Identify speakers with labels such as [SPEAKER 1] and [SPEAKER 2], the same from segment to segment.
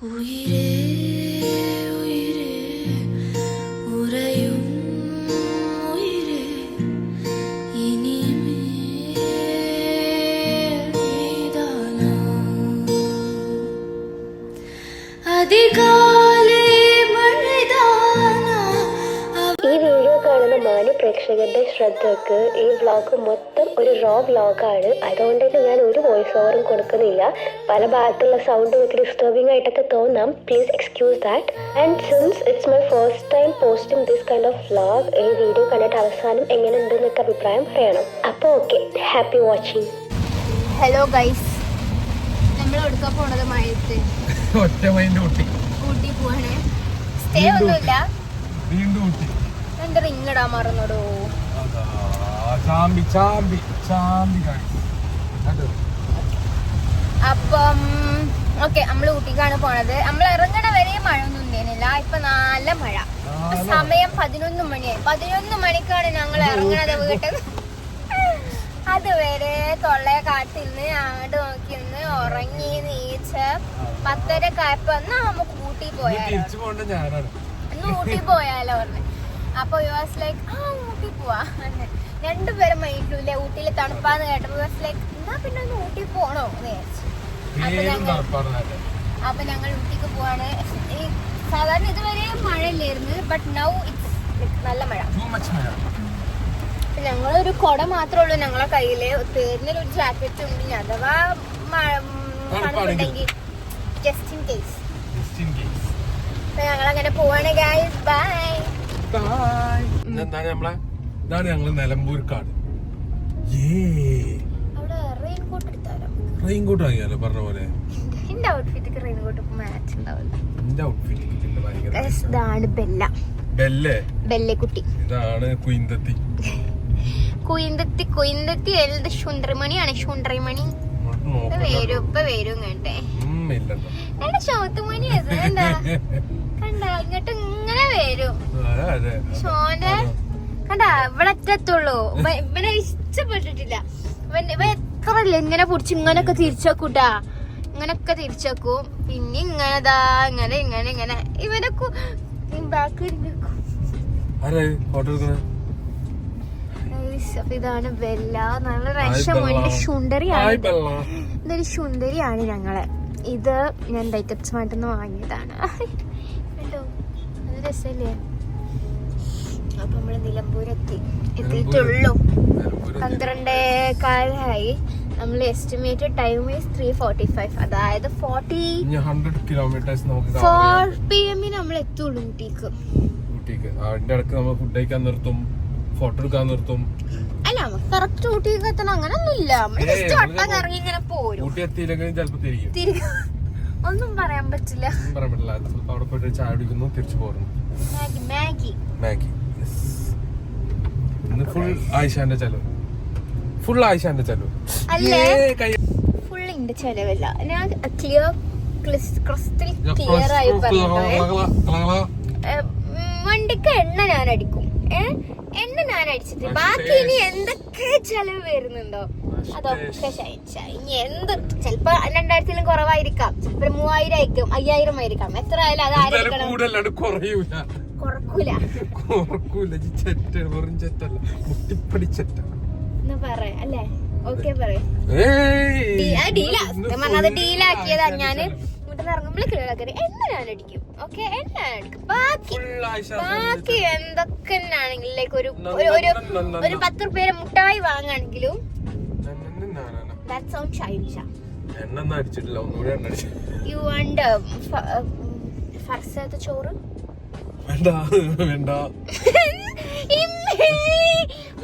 [SPEAKER 1] ഉയിരേ ഉയിരേ ഉറയും ഉയിരേ ഇനിമേൽ നീതാനാ അധികാലേ മഴദാനാ.
[SPEAKER 2] ഈ വീഡിയോ കാണുന്ന മാന്യപ്രേക്ഷകരുടെ ശ്രദ്ധയ്ക്ക് ഈ വ്ളോഗ് മൊത്തം ഒരു റോ വ്ളോഗാണ്. അതുകൊണ്ട് തന്നെ ഞാൻ ഒരു വോയിസ് ഓവറും കൊടുക്കുന്നില്ല. പല ഭാഗത്തുള്ള സൗണ്ട് ഒക്കെ ഡിസ്റ്റർബിംഗ് ആയിട്ടൊക്കെ തോന്നാം. Please excuse that. And since it's my first time posting this kind of vlog, ഈ വീഡിയോ കണ്ടിട്ട് അവസാനം എങ്ങനെ ഉണ്ടെന്നൊക്കെ അഭിപ്രായം പറയണം. അപ്പോൾ okay, happy watching.
[SPEAKER 3] Hello guys, നമ്മൾ എടുക്കാൻ പോണത് മഴയത്ത് ഊട്ടി പോവാണ്. സ്റ്റേ ഒന്നുമില്ല. എന്റെ റിങ് ഇടാൻ മറന്നോടോ. അപ്പം ഓക്കെ, നമ്മൾ ഊട്ടിക്കാണ് പോണത്. നമ്മൾ ഇറങ്ങണ വരെ മഴ ഒന്നും ഉണ്ടായിരുന്നില്ല. ഇപ്പൊ നല്ല മഴ. സമയം 11 മണിയായി. 11 മണിക്കാണ് ഞങ്ങൾ ഇറങ്ങണത് വീട്ടിൽ. അതുവരെ തൊള്ളയെ കാട്ടിന്ന് അങ്ങോട്ട് നോക്കി നിന്ന് ഉറങ്ങി നീച്ച് 10:30 എന്നാ നമുക്ക് ഊട്ടി പോയാലോ, ഇന്ന് ഊട്ടി പോയാലോ പറഞ്ഞു. അപ്പൊ യുവാസ് ലൈക്ക് ഊട്ടി പോവാ. രണ്ടുപേരും മൈൻഡില്ല. ഊട്ടിയില് തണുപ്പാന്ന് കേട്ടപ്പോ യുവാസ് ലൈക്ക് എന്നാ പിന്നെ ഒന്ന് ഊട്ടി പോണോ എന്ന് വിചാരിച്ചു. അപ്പൊ ഞങ്ങൾ ഊട്ടിക്ക് പോവാണ്. ഈ സാധാരണ ഇതുവരെ മഴയില്ലായിരുന്നു, ബട്ട് നൗ ഇറ്റ്സ് നല്ല മഴ. ഞങ്ങളൊരു കുട മാത്രമേ ഉള്ളൂ ഞങ്ങളെ കയ്യില്. പേരിനൊരു ജാക്കറ്റ് ഉണ്ട്, അഥവാ തണുപ്പുണ്ടെങ്കിൽ ജസ്റ്റ് ഇൻ കേസ്. ഞങ്ങളങ്ങനെ പോവാണ് ഗൈസ്. ബൈ.
[SPEAKER 4] ഞങ്ങള് നിലമ്പൂർക്കാണ്.
[SPEAKER 3] അവിടെ റെയിൻകോട്ട് എടുത്താലോ?
[SPEAKER 4] റെയിൻകോട്ട് വാങ്ങിയാലോ പറഞ്ഞ പോലെ.
[SPEAKER 3] എന്റെ ഔട്ട്ഫിറ്റ് റെയിൻകോട്ട് മാച്ച് ഉണ്ടാവില്ല.
[SPEAKER 4] എന്റെ ഔട്ട്ഫിറ്റ്
[SPEAKER 3] ഇതാണ് ബെല്ല. ബെല്ലക്കുട്ടി.
[SPEAKER 4] ഇതാണ് കുയിന്തത്തി.
[SPEAKER 3] കുയിന്തത്തി എഴുത് ശുണ്ട്രിമണിയാണ്. ശുണ്ട്രിമണി ഇപ്പൊ വരും കേട്ടെ. എന്റെ ചോത്തുമണി എന്താ കണ്ട ഇങ്ങോട്ട് ഇങ്ങനെ വരും. ഷോന്റെ കണ്ട ഇവിടെ എത്തത്തുള്ളൂ. ഇവനെ ഇഷ്ടപ്പെട്ടിട്ടില്ല. ഇവ എത്ര ഇങ്ങനെ പിടിച്ച് ഇങ്ങനൊക്കെ തിരിച്ചേക്കൂട്ടാ. ഇങ്ങനൊക്കെ തിരിച്ചേക്കും. പിന്നെ ഇങ്ങനെതാ ഇങ്ങനെ ഇങ്ങനെ ഇങ്ങനെ ഇവനൊക്കെ ബാക്ക് ഇരിക്കും. അപ്പൊ ഇതാണ് ബെല്ല. നല്ല രസമുണ്ട്. ശുണ്ടരിയാണ്. ഇതൊരു ശുണ്ടരിയാണ് ഞങ്ങളെ. ഇത് ഞാൻ ഡൈറ്റപ്സുമായിട്ടൊന്ന് വാങ്ങിയതാണ് കേട്ടോ. അത് രസല്ലേ. അപ്പൊ നമ്മള് എത്തിയിട്ടുള്ളൂ. 12:15. നമ്മൾ എസ്റ്റിമേറ്റഡ് ടൈം ഈസ് 3:45. അതായത് 4 PM നമ്മൾ എത്തുള്ളൂ ഊട്ടിക്ക്.
[SPEAKER 4] അതിന്റെ ഇടക്ക് നമ്മൾ ഫുഡ് കഴിക്കാൻ നിർത്തും, ഫോട്ടോ എടുക്കാൻ നിർത്തും.
[SPEAKER 3] അല്ല, നമുക്ക് കറക്റ്റ് ഊട്ടിക്ക് എത്തണം അങ്ങനൊന്നുമില്ല. നമ്മൾ ജസ്റ്റ് വട്ടം കറങ്ങി ഇങ്ങനെ പോരും.
[SPEAKER 4] ഊട്ടി എത്തിയില്ലെങ്കിലും ചിലപ്പോ തിരികെ
[SPEAKER 3] ഒന്നും പറയാൻ പറ്റില്ല.
[SPEAKER 4] അവിടെ പോയിട്ട് ചായ കുടിക്കുന്നു, തിരിച്ചു പോരുന്നു. മാഗി ഫുൾ ആയിഷാന്റെ ചെലവ്.
[SPEAKER 3] അല്ലേ, ഫുൾ ഇന്റെ ചെലവല്ല. ഞാൻ ക്ലിയർ ആയി പറഞ്ഞു. വണ്ടിക്ക് എണ്ണ ഞാൻ അടിക്കും. എണ്ണ ഞാൻ അടിച്ചിട്ട് ബാക്കി ഇനി എന്തൊക്കെ ചെലവ് വരുന്നുണ്ടോ അതൊക്കെ ഇനി എന്ത് ചിലപ്പോ 2000-ലും കുറവായിരിക്കാം, ചിലപ്പോ 3000 ആയിരിക്കും, 5000 ആയിരിക്കാം. എത്ര ആയാലും അത് ആയിരിക്കണം, കുറക്കൂല എന്ന് പറയാ അല്ലേ. ഓക്കെ പറയാം. ഡീലാക്കിയതാ. ഞാന് ഇങ്ങോട്ട് ഇറങ്ങുമ്പോൾ എണ്ണ ഞാൻ അടിക്കും. ഓക്കെ, എണ്ണ ഞാൻ അടിക്കും. ബാക്കി എന്തൊക്കെ ആണെങ്കിലും ലൈക്ക് ഒരു 10 രൂപയുടെ മുട്ടായി വാങ്ങാണെങ്കിലും യു വാണ്ട് ഫർസത്തെ ചോറ്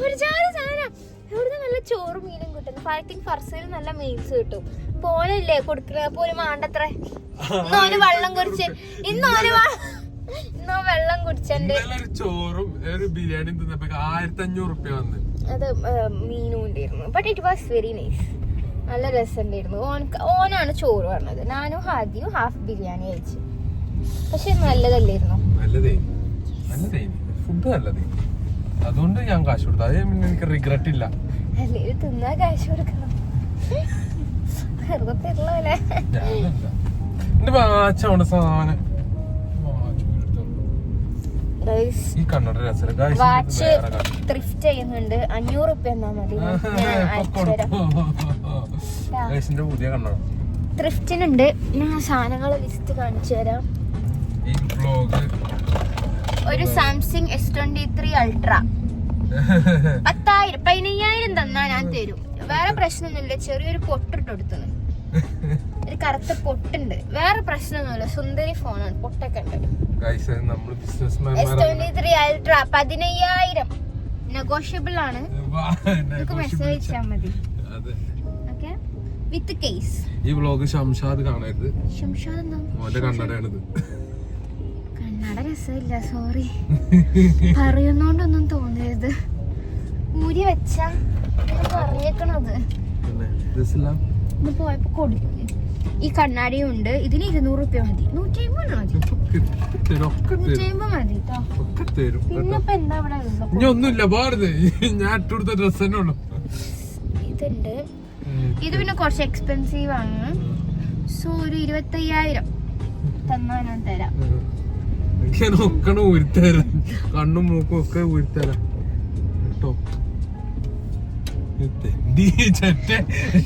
[SPEAKER 3] ഒരു സാധനം. ഇവിടുന്ന് നല്ല ചോറും മീനും കിട്ടും. ഫൈറ്റിംഗ് ഫർസയിൽ നല്ല മീൽസ് കിട്ടും. പോലല്ലേ കൊടുക്കുന്നത്. അപ്പൊ ഒരു മാണ്ടത്ര ഇന്നോന് വെള്ളം കുടിച്ച് ഇന്നോ വെള്ളം കുടിച്ചെന്റെ
[SPEAKER 4] ചോറും ബിരിയാണി 1500 വന്ന്.
[SPEAKER 3] അത് മീനും ഉണ്ടായിരുന്നു. But it was very nice. നല്ല രസമുണ്ടായിരുന്നു. ഓനാണ് ചോറ് പറഞ്ഞത്. ഞാനും ഹാദിയും ഹാഫ് ബിരിയാണി കഴിച്ചു. പക്ഷെ നല്ലതല്ലായിരുന്നു.
[SPEAKER 4] ഫുഡ് നല്ലതേ. അതുകൊണ്ട് ഞാൻ കാശ് കൊടുത്തു. അതേ എനിക്ക് റിഗ്രറ്റ് ഇല്ല.
[SPEAKER 3] അല്ലേ തിന്നാ കാശ് കൊടുക്കണം. വെറുതെ തരില്ലേ.
[SPEAKER 4] എന്റെ വാച്ച് അവിടെ സാധനം ഈ കണ്ണട രസമില്ല
[SPEAKER 3] വാച്ച് ത്രിഫ്റ്റ് ചെയ്യുന്നുണ്ട്. 500 റുപ്യ എന്നാ മതി.
[SPEAKER 4] പുതിയ കണ്ണട
[SPEAKER 3] ത്രിഫ്റ്റിനുണ്ട്. ഞാൻ സാധനങ്ങളെ ലിസ്റ്റ് കാണിച്ചു തരാം.
[SPEAKER 4] ഈ വ്ലോഗ്
[SPEAKER 3] ഒരു സാംസങ് S23 അൾട്ര 15,000 തന്നാ ഞാൻ തരും. വേറെ പ്രശ്നമൊന്നുമില്ല. ചെറിയൊരു പൊട്ടിട്ട് കൊടുത്തത്, ഒരു കറുത്ത പൊട്ടുണ്ട്. വേറെ പ്രശ്നമൊന്നുമില്ല. സുന്ദരി ഫോണാണ്, പൊട്ടൊക്കെ ഉണ്ട്. S23 അൾട്ര 15,000 നെഗോഷ്യബിൾ ആണ്. നമുക്ക് മെസ്സേജ് അയച്ചാൽ മതി. ഓക്കെ, വിത്ത് കേസ്.
[SPEAKER 4] ഈ വ്ലോഗ് ഷംഷാദ് കാണരുത്.
[SPEAKER 3] ഷംഷാദ്
[SPEAKER 4] മോന്റെ കണ്ണടയാണിത്.
[SPEAKER 3] കണ്ണട രസമില്ല, സോറി. പറയുന്നോണ്ടൊന്നും തോന്നരുത്. ഊരി വെച്ചാ പറഞ്ഞേക്കണത്. പോയപ്പോ കൊടുക്കും. ഈ കണ്ണാടിയും ഉണ്ട്. ഇതിന് 200 റുപ്യ മതി. 150 മതി. 150 മതി കേട്ടോ. പിന്നിപ്പോ എന്താ ഇവിടെ ഉള്ളത്?
[SPEAKER 4] ഒന്നുമില്ല, ഞാൻ ഇട്ടുകൊടുത്ത ഡ്രസ് തന്നെ ഉള്ളു.
[SPEAKER 3] ഇതുണ്ട്. ഇത് പിന്നെ കുറച്ച് എക്സ്പെൻസീവ് ആണ്. സോ ഒരു 25,000 തന്നാ ഞാൻ തരാം.
[SPEAKER 4] ഒക്കെ ഊരിത്തരാം, കണ്ണും മൂക്കും ഒക്കെ ഊരിത്തരാം കേട്ടോ.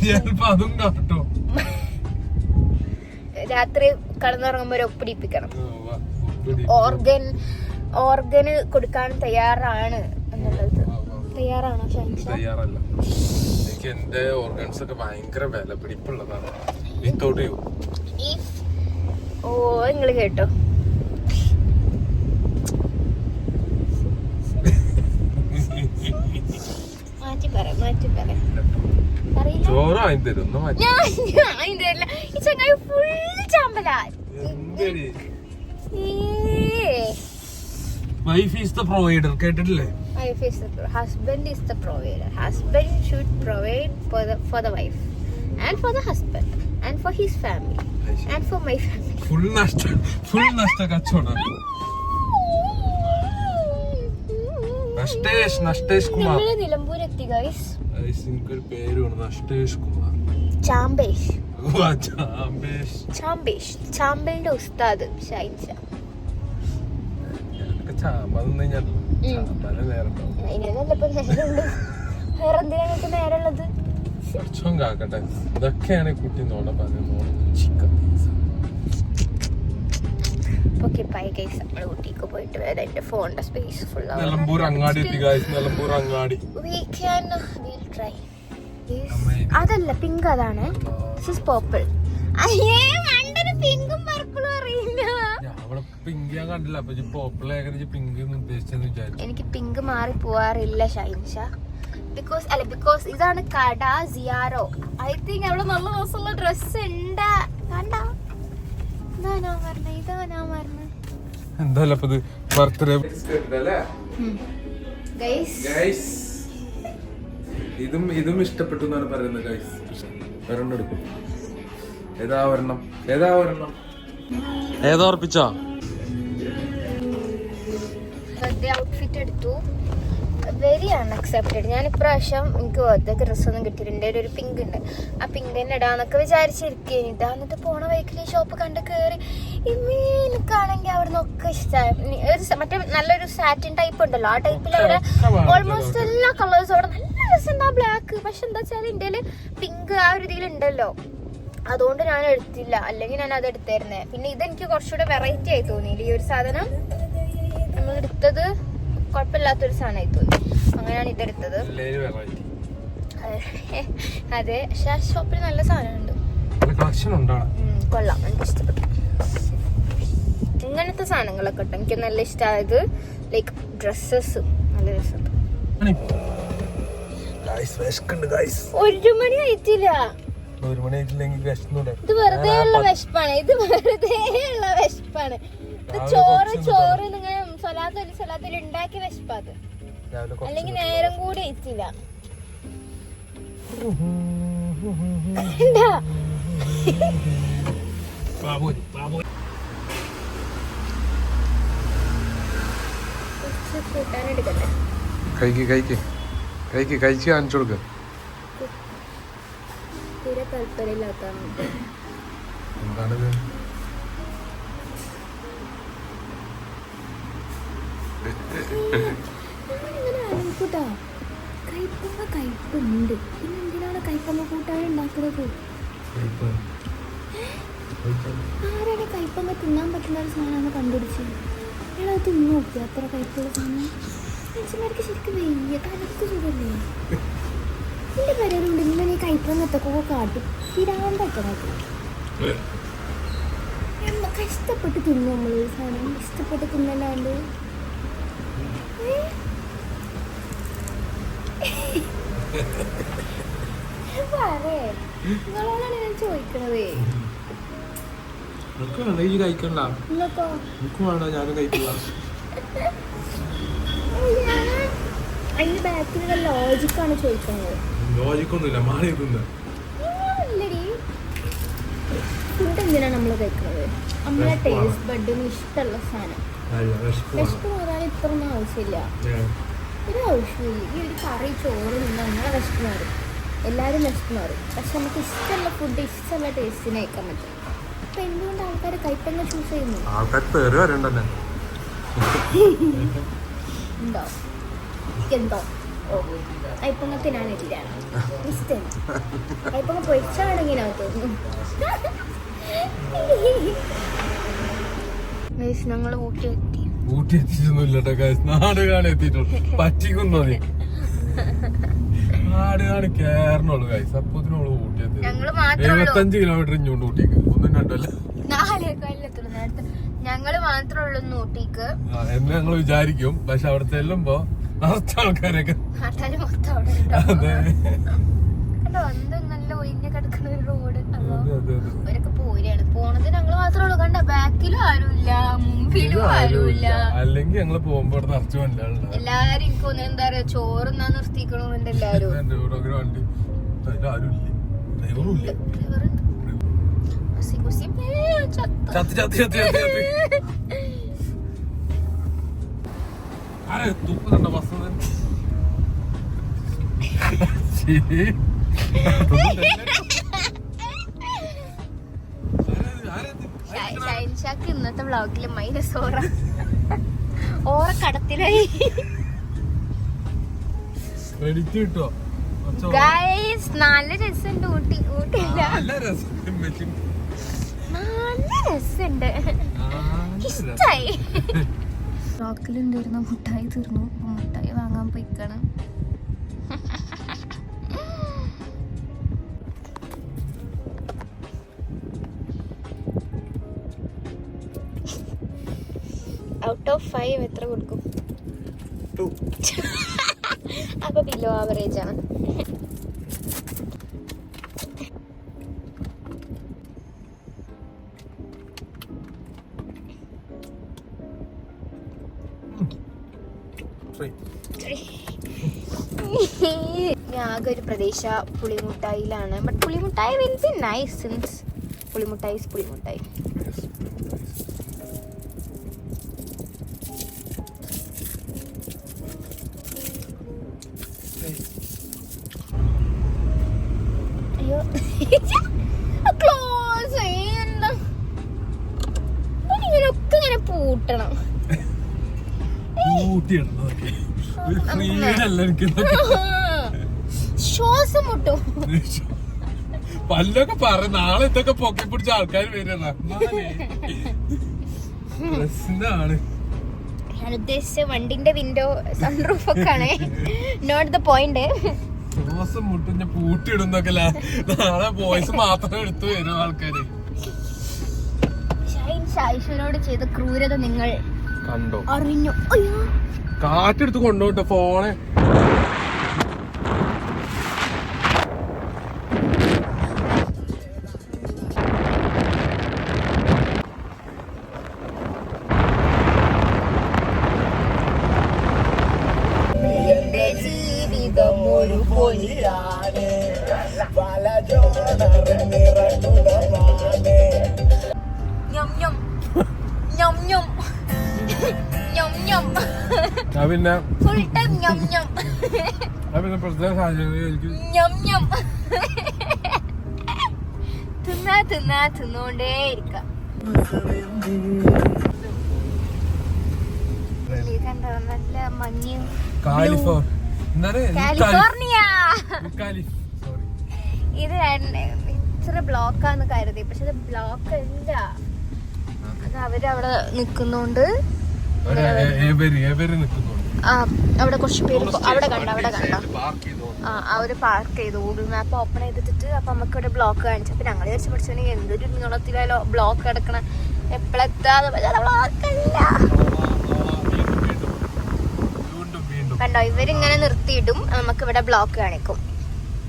[SPEAKER 4] ചിലപ്പോ അതും കാട്ടോ.
[SPEAKER 3] രാത്രി കടന്നുറങ്ങുമ്പോ ഒരു ഒപ്പിടിപ്പിക്കണം. ഓർഗന് കൊടുക്കാൻ തയ്യാറാണ് എന്നുള്ളത്. തയ്യാറാണോ?
[SPEAKER 4] തയ്യാറല്ല. എനിക്ക് എന്റെ ഓർഗൻസ് ഒക്കെ ഭയങ്കര വില പിടിപ്പുള്ളതാണ്.
[SPEAKER 3] ഓ, നിങ്ങള് കേട്ടോ. മാറ്റി പറ.
[SPEAKER 4] ചോറ് വാങ്ങി തരും.
[SPEAKER 3] ഈ ചങ്ങായി ഫുൾ ചാമ്പലാ.
[SPEAKER 4] വൈഫ് ഈസ് ദ പ്രൊവൈഡർ, കേട്ടിട്ടില്ലേ?
[SPEAKER 3] Husband is the provider. Husband should provide for the wife and for the husband and for his family and for my family.
[SPEAKER 4] Full നഷ്ട കച്ചവടം. നഷ്ടേഷ് കുമാർ.
[SPEAKER 3] നിലമ്പൂർ എത്തി ഗൈസ്.
[SPEAKER 4] ഒരു പേരുണ്ട്, നഷ്ടേഷ് കുമാർ.
[SPEAKER 3] ചാമ്പലിന്റെ ഉസ്താദ് ഷൈൻ ഷാ. വേറെന്തിനാ നേരമുള്ളത്?
[SPEAKER 4] ഇതൊക്കെയാണ് കുട്ടി നോണ പറഞ്ഞു.
[SPEAKER 3] ഊട്ടിക്ക് പോയിട്ട് വരാം. എന്റെ ഫോണിന്റെ സ്പേസ് ഫുൾ
[SPEAKER 4] നിലമ്പൂർ അങ്ങാടി എത്തി ഗൈസ്. നിലമ്പൂർ അങ്ങാടി.
[SPEAKER 3] അതല്ല, പിങ്ക് അതാണ്. പേർപ്പിൾ. അയ്യേ, മണ്ടന് പിങ്കും പർപ്പിളും അറിയില്ല. എനിക്ക് പിങ്ക് മാറി പോവാറില്ല ഷൈൻഷാ. ബിക്കോസ് ഇതാണ് കട സിയാറോ. ഐ തിങ്ക് അവിടെ നല്ല ദിവസമുള്ള ഡ്രസ് ഉണ്ട്. കണ്ട, ഇതാ ഞാൻ പറഞ്ഞത്.
[SPEAKER 4] എന്തായാലും ബർത്ത്ഡേ ഇതും ഇഷ്ടപ്പെട്ടു എന്നാണ് പറയുന്നത് ഗൈസ്. ഒരെണ്ണം എടുക്കും. ഏതാ ഒരെണ്ണം? ഏതാ ഉറപ്പിച്ചോ?
[SPEAKER 3] ഔട്ട്ഫിറ്റ് എടുത്തു. വെരി അൺഅക്സെപ്റ്റഡ്. ഞാൻ ഇപ്രാവശ്യം എനിക്ക് ബർത്ത്ഡേക്ക് ഡ്രസ്സൊന്നും കിട്ടിയിട്ടുണ്ട്. ഒരു പിങ്ക് ഉണ്ട്. ആ പിങ്ക് തന്നെ ഇടാന്നൊക്കെ വിചാരിച്ചിരിക്കേനി. ഇതാ എന്നിട്ട് പോണ വഴിക്കിൽ ഈ ഷോപ്പ് കണ്ട് കയറി. എനിക്കാണെങ്കിൽ അവിടെ നിന്നൊക്കെ ഇഷ്ടമായി. മറ്റേ നല്ലൊരു സാറ്റിൻ ടൈപ്പ് ഉണ്ടല്ലോ, ആ ടൈപ്പിൽ അവിടെ ഓൾമോസ്റ്റ് എല്ലാ കളേഴ്സും അവിടെ നല്ല രസമുണ്ട്. ആ ബ്ലാക്ക്. പക്ഷെ എന്താ വെച്ചാൽ ഇന്ത്യയിൽ പിങ്ക് ആ ഒരു ഇതിലുണ്ടല്ലോ, അതുകൊണ്ട് ഞാൻ എടുത്തില്ല. അല്ലെങ്കിൽ ഞാൻ അത് എടുത്തായിരുന്നേ. പിന്നെ ഇതെനിക്ക് കുറച്ചുകൂടെ വെറൈറ്റി ആയി തോന്നിയില്ല. ഈ ഒരു സാധനം നമ്മൾ എടുത്തത് കുഴപ്പമില്ലാത്തൊരു സാധനമായി തോന്നി. അങ്ങനെയാണ് ഇതെടുത്തത്. അതെ, പക്ഷെ ആ ഷോപ്പിൽ നല്ല സാധനമുണ്ട്. കൊള്ളാം, എനിക്ക് ഇഷ്ടപ്പെട്ടു. ഇങ്ങനത്തെ സാധനങ്ങളൊക്കെ കേട്ടോ എനിക്ക് നല്ല ഇഷ്ടമായത്. ലൈക്ക് ഡ്രസ്സസ് നല്ല രസമുണ്ട്. 1 മണി ആയിട്ടില്ല. ഇത് വെറുതെ ഉള്ള വിശപ്പാണ്. ഇത് ചോറ് നിങ്ങൾ സ്വലാത്തിൽ ഉണ്ടാക്കിയ വിശപ്പാത്. അല്ലെങ്കിൽ നേരം കൂടി എത്തില്ല. കൂട്ടാനെടുക്കണ്ടേ?
[SPEAKER 4] കഴിച്ച് കാണിച്ചു കൊടുക്ക.
[SPEAKER 3] തീരെ താല്പര്യമില്ലാത്ത
[SPEAKER 4] എന്താണിത്?
[SPEAKER 3] ഇങ്ങനെ ആലോചിക്കൂട്ടാ, കയ്പങ്ങ കയ്പുണ്ട്, പിന്നെ എന്തിനാണ് കയ്പങ്ങ കൂട്ടാൻ ഉണ്ടാക്കുന്നത്? ആരാണ് കയ്പങ്ങ തിന്നാൻ പറ്റുന്ന ഒരു സാധനമാണ് കണ്ടുപിടിച്ചത്? അയാളത് തിന്നു നോക്കി അത്ര കയ്പുള്ള സാധനം. മനുഷ്യന്മാർക്ക് ശരിക്കും വെയ്യ, തലക്ക് സുഖല്ലേ? എൻ്റെ പേരുണ്ട് ഇങ്ങനെ ഈ കയ്പങ്ങത്തൊക്കെ കാട്ടും തിരാണ്ടൊക്കെ നോക്കും. കഷ്ടപ്പെട്ട് തിന്നു നമ്മൾ ഈ സാധനം, ഇഷ്ടപ്പെട്ട് തിന്നല്ലാണ്ട്. നിങ്ങളോടാണ് ഞാൻ ചോദിക്കണത്.
[SPEAKER 4] കഴിക്കണ്ട, ഞാനും കഴിക്കില്ല.
[SPEAKER 3] അതിന്റെ ബാക്കിലുള്ള ലോജിക്കാണ് ചോദിക്കുന്നത്.
[SPEAKER 4] ലോജിക്കൊന്നുമില്ല, മാറി
[SPEAKER 3] ഇല്ലടി, ഫുഡ് എന്തിനാണ് നമ്മൾ കഴിക്കുന്നത്? നമ്മളെ ടേസ്റ്റ് ബഡിന് ഇഷ്ടമുള്ള സാധനം. വിശപ്പ് മാറാൻ ഇത്രയൊന്നും ആവശ്യമില്ല, ഒരു ആവശ്യമില്ല. ഈ ഒരു കറി ചോറ് നിന്ന് നമ്മളെ വിശപ്പ് മാറും, എല്ലാവരും വിശപ്പ് മാറും. പക്ഷെ നമുക്ക് ഇഷ്ടമുള്ള ഫുഡ് ഇഷ്ടമുള്ള ടേസ്റ്റിന് കഴിക്കാൻ പറ്റും. അപ്പൊ എന്തുകൊണ്ട് ആൾക്കാർ കയ്പങ്ങ ചൂസ് ചെയ്യുന്നു? ഉണ്ടോ എന്തോ? ഓ, കയ്പങ്ങത്തിനാണില്ല ഇഷ്ടം. കയ്പങ്ങ പൊരിച്ചാണെങ്കിൽ തോന്നുന്നു. ഞങ്ങൾ ഊട്ടി എത്തി.
[SPEAKER 4] ഊട്ടി എത്തിച്ചൊന്നുമില്ലട്ടോ, നാട് കാണി എത്തിയിട്ടുള്ളൂ. പറ്റിക്കുന്നോ നീ? നാട് കാണി കേറണുള്ളൂ ഗൈസ്. അപ്പത്തിനോളൂ ഊട്ടി എത്തി. 75 കിലോമീറ്റർ ഇഞ്ഞോണ്ട് ഊട്ടിക്ക്, ഒന്നും കണ്ടല്ല.
[SPEAKER 3] ഞങ്ങള് മാത്രമേ ഉള്ളൂ ഊട്ടിക്ക്
[SPEAKER 4] എന്ന് ഞങ്ങൾ വിചാരിക്കും. പക്ഷെ അവിടെ ചെല്ലുമ്പോ നിറച്ച ആൾക്കാരൊക്കെ
[SPEAKER 3] നല്ല ഒഴിഞ്ഞ കിടക്കുന്ന ഒരു റോഡ്. അവരൊക്കെ പോരാണ് പോണത്. ഞങ്ങള് മാത്രമേ ഉള്ളൂ. കണ്ട, ബാക്കിലും ആരുമില്ല, മുമ്പിലും ആരുമില്ല.
[SPEAKER 4] അല്ലെങ്കിൽ ഞങ്ങള് പോകുമ്പോ നിറച്ചു വണ്ടിയാണല്ലോ.
[SPEAKER 3] എല്ലാരും എനിക്ക് തോന്നുന്നു എന്താ പറയാ, ചോറുന്നാ നിർത്തിക്കണമെന്നുണ്ട് എല്ലാരും.
[SPEAKER 4] വണ്ടി ആരുമില്ല, ഡ്രൈവറും ഇല്ല. ചത്ത് ചത്ത് ചത്ത് ചത്ത് ആരെ തൂക്കുന്നുണ്ടോ ബസ്?
[SPEAKER 3] ഷൈൻഷാക്ക് ഇന്നത്തെ വ്ളോഗില് മൈനസ് ഓറ കടത്തിലായി.
[SPEAKER 4] കിട്ടോ
[SPEAKER 3] ഗൈസ്, നല്ല രസമുണ്ട് ഊട്ടി. ഊട്ടിയില്ല,
[SPEAKER 4] നല്ല രസമുണ്ട്,
[SPEAKER 3] ഇഷ്ടായി. സ്റ്റോക്കിലുണ്ടായിരുന്ന മുട്ടായി തീർന്നു. മുട്ടായി വാങ്ങാൻ പോയിക്കണം. ഔട്ട് ഓഫ് 5 എത്ര കൊടുക്കും?
[SPEAKER 4] 2.
[SPEAKER 3] അപ്പൊ ബിലോ ആവറേജ് ആണ്. ആകെ ഒരു പ്രദേശ പുളിമുട്ടായിലാണ്. ബട്ട് പുളിമുട്ടായി വിൽ ബി നൈസ് സിൻസ് പുളിമുട്ടായി ഇസ് പുളിമുട്ടായി. അയ്യോ, ക്ലോസ് എന്താ ഇങ്ങനെയൊക്കെ ഇങ്ങനെ പൂട്ടണം. ശ്വാസം മുട്ടും.
[SPEAKER 4] പല്ലൊക്കെ പറ, നാളെ ഇതൊക്കെ പൊക്കി പിടിച്ച ആൾക്കാർ വരണ.
[SPEAKER 3] ഞാൻ ഉദ്ദേശിച്ച വണ്ടിന്റെ വിൻഡോ സൺറൂഫ് ഒക്കെ ആണ്, നോട്ട് ദ പോയിന്റ്.
[SPEAKER 4] ശ്വാസം മുട്ടും ഞാൻ പൂട്ടിയിടുന്നൊക്കെ. നാളെ ബോയ്സ് മാത്രം എടുത്തു വരും ആൾക്കാര്.
[SPEAKER 3] ഷൈഷനോട് ചെയ്ത ക്രൂരത നിങ്ങൾ
[SPEAKER 4] കണ്ടോ?
[SPEAKER 3] അറിഞ്ഞു?
[SPEAKER 4] കാറ്റെടുത്ത് കൊണ്ടോട്ടെ ഫോണ്.
[SPEAKER 3] ജീവിതം ഒരു പൊലിയാണ്.
[SPEAKER 4] പിന്നെ
[SPEAKER 3] ഫുൾ ടൈം ഞം ഞം.
[SPEAKER 4] പിന്നെ പ്രത്യേക സാഹചര്യം എനിക്ക്
[SPEAKER 3] തിന്നോണ്ടേ ഇരിക്കാം. കണ്ട കണ്ടോ നല്ല മഞ്ഞ്.
[SPEAKER 4] കാലിഫോർണിയ.
[SPEAKER 3] ഇത് ഇത്ര ബ്ലോക്കാന്ന് കരുതി, പക്ഷെ ഇത് ബ്ലോക്ക് അല്ല. അത് അവരവിടെ നിക്കുന്നോണ്ട് അവിടെ കുറച്ച് പേര് അവിടെ കണ്ടോ അവര് പാർക്ക് ചെയ്തു. ഗൂഗിൾ മാപ്പ് ഓപ്പൺ ചെയ്തിട്ട് അപ്പൊ നമുക്ക് ഇവിടെ ബ്ലോക്ക് കാണിച്ചു. അപ്പൊ ഞങ്ങൾ വിചാരിച്ചു പഠിച്ചു എന്തൊരു നീളത്തിലോ ബ്ലോക്ക് കിടക്കണ, എപ്പോഴെത്താതെ ബ്ലോക്കല്ല. കണ്ടോ ഇവരിങ്ങനെ നിർത്തിയിടും, നമുക്ക് ഇവിടെ ബ്ലോക്ക് കാണിക്കും.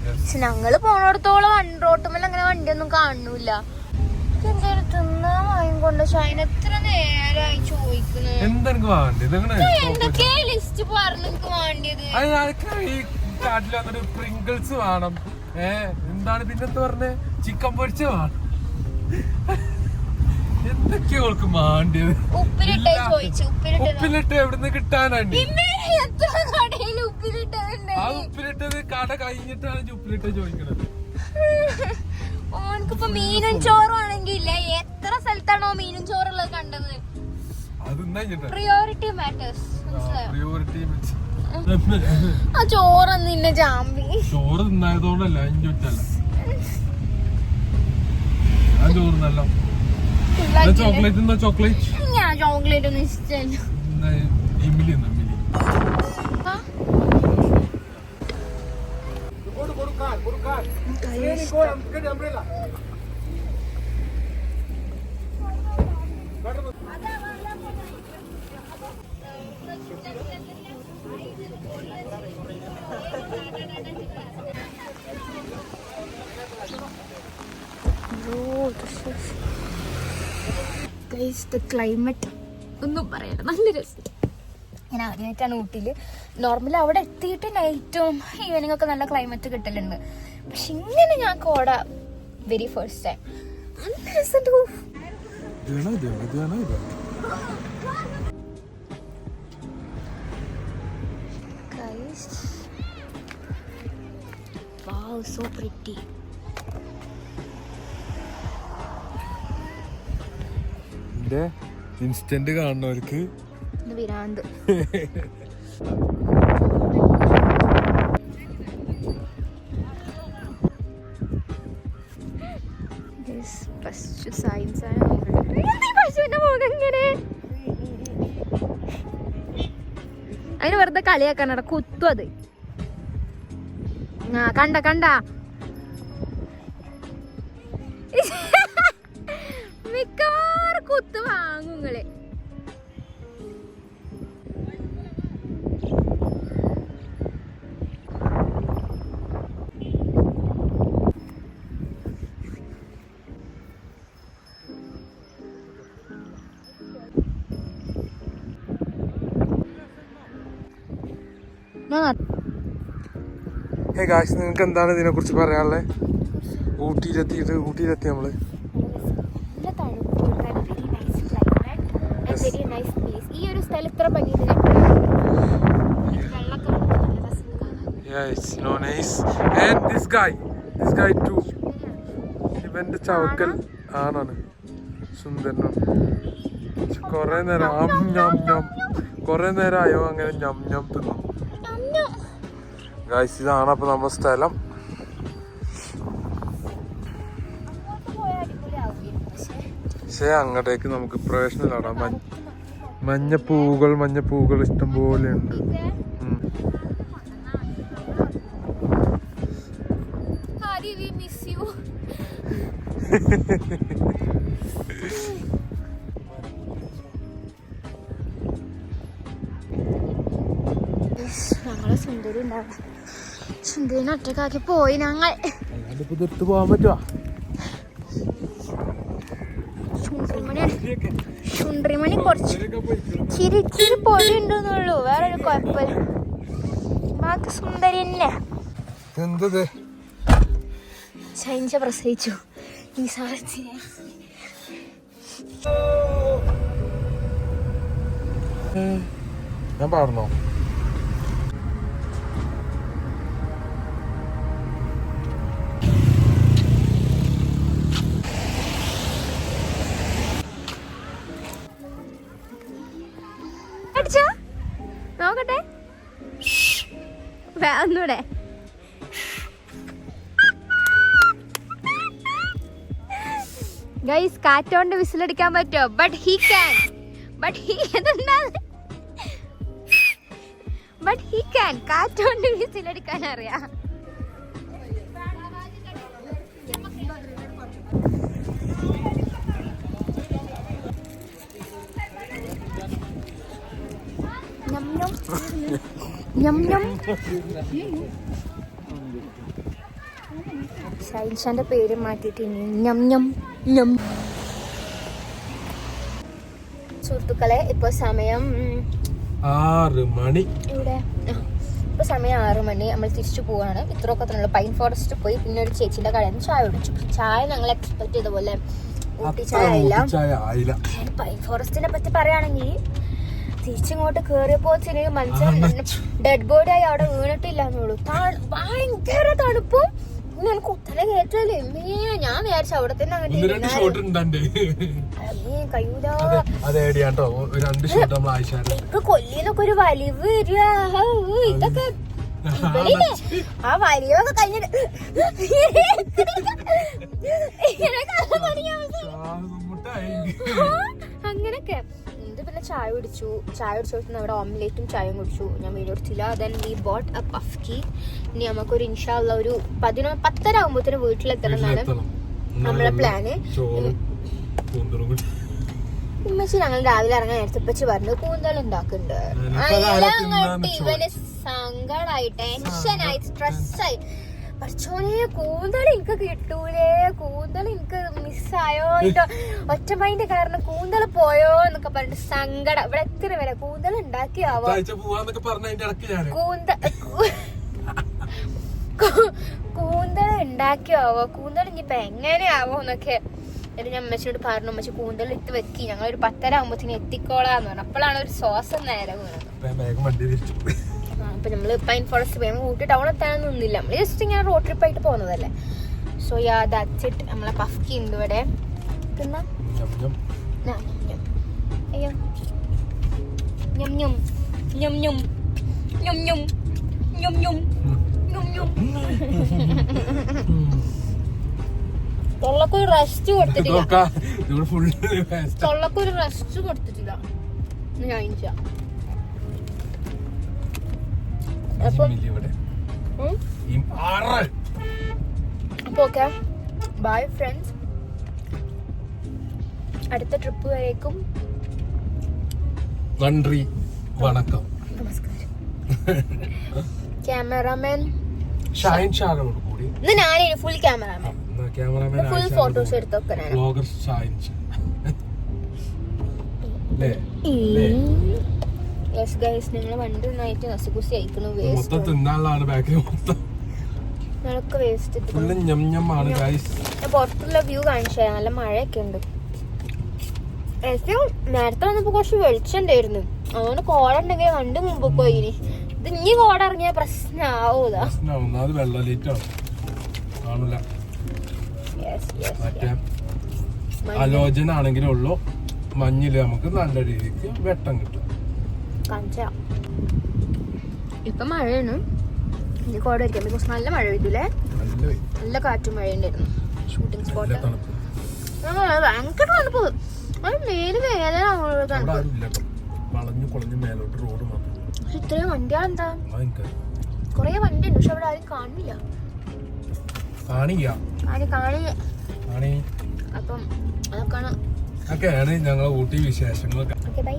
[SPEAKER 3] പക്ഷെ ഞങ്ങള് പോണോടത്തോളം റോട്ടുമല്ല അങ്ങനെ വണ്ടിയൊന്നും കാണൂല. എന്തൊരു തിന്നാൻ വാങ്ങിക്കൊണ്ട് ഷൈൻ എത്ര നേരായി ചോദിക്കുന്നു. എന്തൊക്കെ ലിസ്റ്റ് പറഞ്ഞു എനിക്ക് വേണ്ടിയത്.
[SPEAKER 4] പ്രിങ്കിൾസ് വേണം. എന്താണ് പിന്നെന്താ പറഞ്ഞേ? ചിക്കൻ പൊരിച്ച വേണം. എന്തൊക്കെയാ ഓൾക്ക് വേണ്ടിയത്?
[SPEAKER 3] ഉപ്പിലിട്ട് ചോദിച്ചു.
[SPEAKER 4] ഉപ്പിലിട്ട് എവിടുന്ന് കിട്ടാനാണ്?
[SPEAKER 3] ആ
[SPEAKER 4] ഉപ്പിലിട്ടത് കട കഴിഞ്ഞിട്ടാണ് ഉപ്പിലിട്ട് ചോദിക്കണത്.
[SPEAKER 3] ഓനക്കിപ്പോ മീനും ചോറും ആണെങ്കിൽ എത്ര സ്ഥലത്താണോ മീനും ചോറുള്ളത് കണ്ടത്. Priority matters. ആ ചോറൊന്നും ഇന്ന ജാമ്പി
[SPEAKER 4] ചോറ് തിന്നായതുകൊണ്ടല്ല ചോദിച്ചല്ല. ചോക്ലേറ്റ് ചോക്ലേറ്റ്
[SPEAKER 3] ഞാൻ ചോക്ലേറ്റ് ഒന്നും ഇഷ്ടമല്ല. ക്ലൈമറ്റ് ഒന്നും പറയണ്ട, നല്ല രസം. ഞാൻ ആദ്യമായിട്ടാണ് ഊട്ടിയിൽ. നോർമലി അവിടെ എത്തിയിട്ട് നൈറ്റും ഈവനിങ് ഒക്കെ നല്ല ക്ലൈമറ്റ് കിട്ടലുണ്ട്. പക്ഷെ ഇങ്ങനെ ഞാൻ കോട വെരി ഫസ്റ്റ് ടൈം. നല്ല രസമുണ്ട്. Wow, so pretty.
[SPEAKER 4] ഇൻസ്റ്റന്റ് കാണുന്നവർക്ക്
[SPEAKER 3] വിരാന്ത്. പശു സയൻസ് ആണ്. പശുവിന്റെ മുഖം ഇങ്ങനെ അതിന് വെറുതെ കളിയാക്കാനട കുത്തും അത്. കണ്ട കണ്ട മിക്കവാറും കുത്ത് വാങ്ങുങ്ങളെ.
[SPEAKER 4] നിങ്ങൾക്ക് എന്താണ് ഇതിനെ കുറിച്ച് പറയാനുള്ളത്? ഊട്ടിയിലെത്തി നമ്മള്
[SPEAKER 3] ഈ ഒരു സ്ഥലം ഇത്ര ഭംഗി.
[SPEAKER 4] ഇവന്റെ ചവക്കൽ ആണാണ്, സുന്ദരനാണ്. കൊറേ നേരം ആയോ അങ്ങനെ ഞം ഞം തിന്നു. ഗായ്സ് ഇതാണ് അപ്പൊ നമ്മുടെ സ്ഥലം. പക്ഷേ അങ്ങോട്ടേക്ക് നമുക്ക് പ്രവേശനമില്ലാടാം. മഞ്ഞപ്പൂകൾ ഇഷ്ടം പോലെ ഉണ്ട്.
[SPEAKER 3] ഞങ്ങളെ സുന്ദരി ഉണ്ടാവും. സുന്ദരിനെ ഒറ്റക്കാക്കി പോയി ഞങ്ങൾ.
[SPEAKER 4] പോവാൻ പറ്റുവാ?
[SPEAKER 3] ചുണ്ടരിമണി കുറച്ച് ചിരി പൊടി ഉണ്ടെന്നുള്ളൂ, വേറൊരു കുഴപ്പമില്ല. ബാക്കി സുന്ദരി തന്നെ.
[SPEAKER 4] എന്തത്
[SPEAKER 3] ചൈൻച പ്രസവിച്ചു ഈ സാഹചര്യം.
[SPEAKER 4] ഞാൻ പാടണോ?
[SPEAKER 3] നോക്കട്ടെ ഒന്നൂടെ. ഗൈസ് കാറ്റോണ്ട് വിസിലടിക്കാൻ പറ്റുമോ? ബട്ട് ഹി ക്യാൻ കാറ്റോണ്ട് വിസിലടിക്കാൻ അറിയാം. ഷൈൻഷാന്റെ പേര് മാറ്റിട്ട് സുഹൃത്തുക്കളെ ഇപ്പൊ സമയം
[SPEAKER 4] 6 മണി.
[SPEAKER 3] ഇവിടെ ഇപ്പൊ സമയം 6 മണി. നമ്മൾ തിരിച്ചു പോവാണ്. ഇത്രയൊക്കെ തന്നെ പൈൻ ഫോറസ്റ്റ് പോയി പിന്നെ ഒരു ചേച്ചിന്റെ കടയിൽ നിന്ന് ചായ കുടിച്ചു. ചായ ഞങ്ങൾ എക്സ്പെക്ട് ചെയ്ത പോലെ ഊട്ടി ചായ ആയില്ല. പൈൻ ഫോറസ്റ്റിനെ പറ്റി പറയുകയാണെങ്കിൽ തിരിച്ചിങ്ങോട്ട് കേറിയപ്പോ മനുഷ്യൻ ഡെഡ് ബോഡി ആയി അവിടെ വീണിട്ടില്ലാന്നുള്ളൂ. ഭയങ്കര തണുപ്പും ഞാൻ കുത്തനെ കേട്ടല്ലേ ഞാൻ വിചാരിച്ച അവിടെ തന്നെ കൊല്ലിന്നൊക്കെ ഒരു വലിവ് വരിക. ഇതൊക്കെ ആ വലിയൊക്കെ കഴിഞ്ഞിട്ട് അങ്ങനൊക്കെ. ഇത് പിന്നെ ചായ കുടിച്ചു അവിടെ ഓംലേറ്റും ചായയും കുടിച്ചു. ഞാൻ വീഡിയോ എടുത്തില്ല. ദെൻ വി ബോട്ട് എ പഫ്കി. ഇനി നമുക്കൊരു ഇൻഷാല്ല ഒരു 10:10 ആകുമ്പോഴത്തേനും വീട്ടിലെത്തണം എന്നാണ് നമ്മളെ പ്ലാന്. ഉമ്മച്ചി ഞങ്ങൾ രാവിലെ ഇറങ്ങാൻ നേരത്തെ ഉപ്പച്ചി പറഞ്ഞു കൂന്തൽ ഉണ്ടാക്കുന്നുണ്ട്. ഇവന് സങ്കടായി, ടെൻഷനായി, സ്ട്രെസ്സായി. പക്ഷോനെ കൂന്തൽ എനിക്ക് കിട്ടൂലേ, കൂന്തൽ എനിക്ക് മിസ്സായോ, ഒറ്റ മൈൻഡ് കാരണം കൂന്തൽ പോയോ എന്നൊക്കെ പറഞ്ഞിട്ട് സങ്കടം. ഇവിടെ എത്ര വരെ കൂന്തൽ ഉണ്ടാക്കിയാവോ, കൂന്തൽ ഉണ്ടാക്കിയാവോ, കൂന്തൽ ഇനിയിപ്പൊ എങ്ങനെയാവോ എന്നൊക്കെ എന്നിട്ട് ഞാൻ അമ്മച്ചിയോട് പറഞ്ഞു. അമ്മച്ചി കൂന്തൽ ഇട്ട് വെക്കി, ഞങ്ങളൊരു 10:30 ആകുമ്പോഴത്തേന് എത്തിക്കോളാന്ന് പറഞ്ഞു. അപ്പോഴാണ് ഒരു ശ്വാസം നേരെ വീണത്. അപ്പൊ നമ്മള് പൈൻ ഫോറസ്റ്റ് പോയി. ഊട്ടി ടൗൺ എത്താനൊന്നും ഒന്നുമില്ല, നമ്മള് ജസ്റ്റ് ഇങ്ങനെ റോഡ് ട്രിപ്പ് ആയിട്ട് പോകുന്നതല്ലേ. So yeah that's it. നമ്മളെ പഫ്കി ഉണ്ട് ഇവിടെ. അയ്യോ ഞം ഞം ഞം ഞം ഞം ഞം ഞം ഞം ഞം ഞം. തൊള്ളക്കൊരു റെസ്റ്റ് കൊടുത്തിട്ടില്ല, തൊള്ളക്കൊരു റെസ്റ്റ് കൊടുത്തിട്ടില്ല. അപ്പൊ ഓക്കെ ബൈ ഫ്രണ്ട്സ്. അടുത്ത ട്രിപ്പ് വരേക്കും
[SPEAKER 4] നന്ദി, വണക്കം,
[SPEAKER 3] നമസ്കാരം. ക്യാമറാമാൻ
[SPEAKER 4] ഷൈൻ ഷാനോട് കൂടി
[SPEAKER 3] ഞാനേ ഫുൾ ക്യാമറാമാൻ, ഫുൾ ഫോട്ടോസ് എടുത്തൊക്കെ യെസ് ഗൈസ്. നിങ്ങളെ വണ്ടി നന്നായിട്ട് നസുകുസി അയക്കുന്നു. ഞങ്ങൾക്ക് വേസ്റ്റ് പുറത്തുള്ള വ്യൂ കാണിച്ചു തരാം. നല്ല മഴയൊക്കെ ഉണ്ട്. നേരത്തെ വന്നപ്പോ കുറച്ച് വെളിച്ചുണ്ടായിരുന്നു, അതുകൊണ്ട് കോട ഉണ്ടെങ്കിൽ കണ്ടു മുമ്പ് പോയി. ഇത് ഇനി കോട ഇറങ്ങിയ പ്രശ്നാവൂല.
[SPEAKER 4] ആലോചന ആണെങ്കിലേ ഉള്ളൂ മഞ്ഞില് നമുക്ക് നല്ല രീതിക്ക് വെട്ടം കിട്ടും.
[SPEAKER 3] ഇപ്പൊ മഴയാണ്, ഇനി കോട ഇരിക്കാം. ബിക്കോസ് നല്ല മഴ പെയ്തില്ലേ, നല്ല കാറ്റും മഴയുണ്ടായിരുന്നു. ഷൂട്ടിംഗ് സ്പോട്ട് ഭയങ്കര തണുപ്പ്. മേല് വേദന. ഇത്രയും വണ്ടിയാണെന്താ, കൊറേ വണ്ടി ഉണ്ട് പക്ഷെ അവിടെ ആരും കാണില്ല. അപ്പം
[SPEAKER 4] അതൊക്കെയാണ് ഞങ്ങളെ ഊട്ടി വിശേഷങ്ങളൊക്കെ.
[SPEAKER 3] ബൈ.